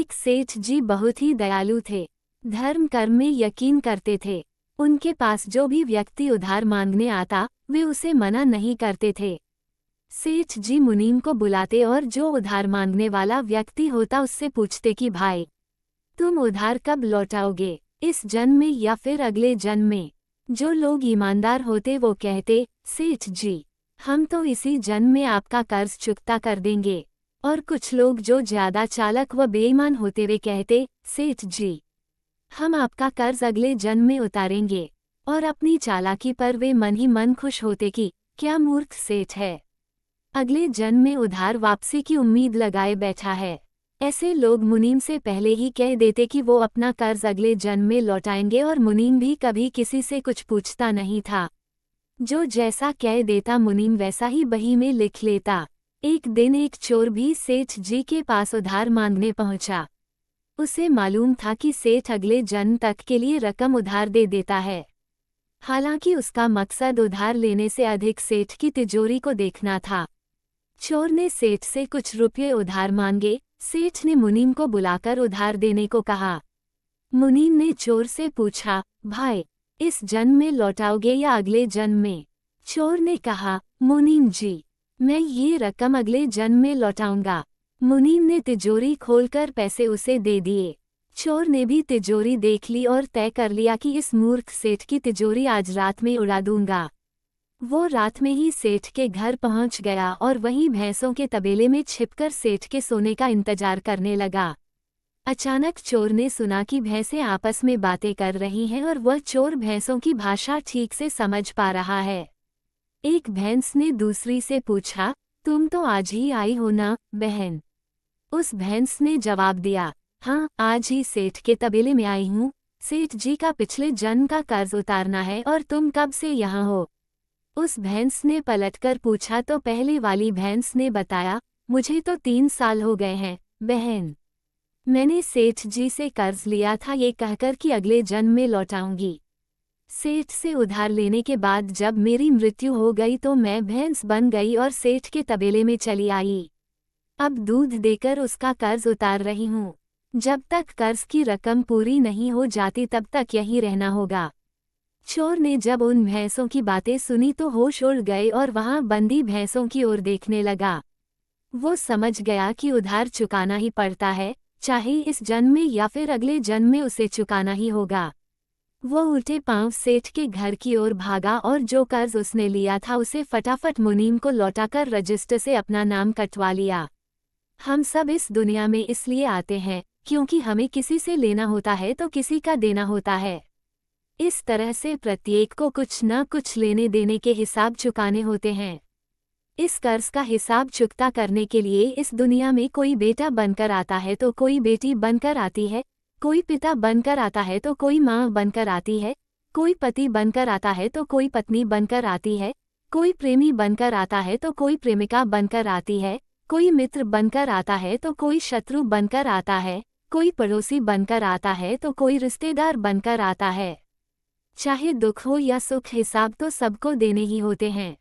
एक सेठ जी बहुत ही दयालु थे। धर्म कर्म में यकीन करते थे। उनके पास जो भी व्यक्ति उधार मांगने आता वे उसे मना नहीं करते थे। सेठ जी मुनीम को बुलाते और जो उधार मांगने वाला व्यक्ति होता उससे पूछते कि भाई तुम उधार कब लौटाओगे, इस जन्म में या फिर अगले जन्म में। जो लोग ईमानदार होते वो कहते, सेठ जी हम तो इसी जन्म में आपका कर्ज चुकता कर देंगे। और कुछ लोग जो ज्यादा चालाक व बेईमान होते वे कहते, सेठ जी हम आपका कर्ज अगले जन्म में उतारेंगे। और अपनी चालाकी पर वे मन ही मन खुश होते कि क्या मूर्ख सेठ है, अगले जन्म में उधार वापसी की उम्मीद लगाए बैठा है। ऐसे लोग मुनीम से पहले ही कह देते कि वो अपना कर्ज अगले जन्म में लौटाएंगे और मुनीम भी कभी किसी से कुछ पूछता नहीं था। जो जैसा कह देता मुनीम वैसा ही बही में लिख लेता। एक दिन एक चोर भी सेठ जी के पास उधार मांगने पहुंचा। उसे मालूम था कि सेठ अगले जन्म तक के लिए रकम उधार दे देता है। हालांकि उसका मकसद उधार लेने से अधिक सेठ की तिजोरी को देखना था। चोर ने सेठ से कुछ रुपये उधार मांगे। सेठ ने मुनीम को बुलाकर उधार देने को कहा। मुनीम ने चोर से पूछा, भाई इस जन्म में लौटाओगे या अगले जन्म में। चोर ने कहा, मुनीम जी मैं ये रकम अगले जन्म में लौटाऊंगा। मुनीम ने तिजोरी खोलकर पैसे उसे दे दिए। चोर ने भी तिजोरी देख ली और तय कर लिया कि इस मूर्ख सेठ की तिजोरी आज रात में उड़ा दूंगा। वो रात में ही सेठ के घर पहुंच गया और वहीं भैंसों के तबेले में छिपकर सेठ के सोने का इंतजार करने लगा। अचानक चोर ने सुना कि भैंसें आपस में बातें कर रही हैं और वह चोर भैंसों की भाषा ठीक से समझ पा रहा है। एक भैंस ने दूसरी से पूछा, तुम तो आज ही आई हो ना बहन। उस भैंस ने जवाब दिया, हाँ आज ही सेठ के तबेले में आई हूँ। सेठ जी का पिछले जन्म का कर्ज उतारना है और तुम कब से यहाँ हो। उस भैंस ने पलटकर पूछा तो पहले वाली भैंस ने बताया, मुझे तो 3 साल हो गए हैं बहन। मैंने सेठ जी से कर्ज लिया था ये कहकर कि अगले जन्म में लौटाऊंगी। सेठ से उधार लेने के बाद जब मेरी मृत्यु हो गई तो मैं भैंस बन गई और सेठ के तबेले में चली आई। अब दूध देकर उसका कर्ज उतार रही हूँ। जब तक कर्ज की रकम पूरी नहीं हो जाती तब तक यहीं रहना होगा। चोर ने जब उन भैंसों की बातें सुनी तो होश उड़ गए और वहां बंदी भैंसों की ओर देखने लगा। वो समझ गया कि उधार चुकाना ही पड़ता है, चाहे इस जन्म में या फिर अगले जन्म में उसे चुकाना ही होगा। वो उल्टे पांव सेठ के घर की ओर भागा और जो कर्ज उसने लिया था उसे फटाफट मुनीम को लौटाकर रजिस्टर से अपना नाम कटवा लिया। हम सब इस दुनिया में इसलिए आते हैं क्योंकि हमें किसी से लेना होता है तो किसी का देना होता है। इस तरह से प्रत्येक को कुछ न कुछ लेने देने के हिसाब चुकाने होते हैं। इस कर्ज का हिसाब चुकता करने के लिए इस दुनिया में कोई बेटा बनकर आता है तो कोई बेटी बनकर आती है, कोई पिता बनकर आता है तो कोई माँ बनकर आती है, कोई पति बनकर आता है तो कोई पत्नी बनकर आती है, कोई प्रेमी बनकर आता है तो कोई प्रेमिका बनकर आती है, कोई मित्र बनकर आता है तो कोई शत्रु बनकर आता है, कोई पड़ोसी बनकर आता है तो कोई रिश्तेदार बनकर आता है। चाहे दुख हो या सुख हिसाब तो सबको देने ही होते हैं।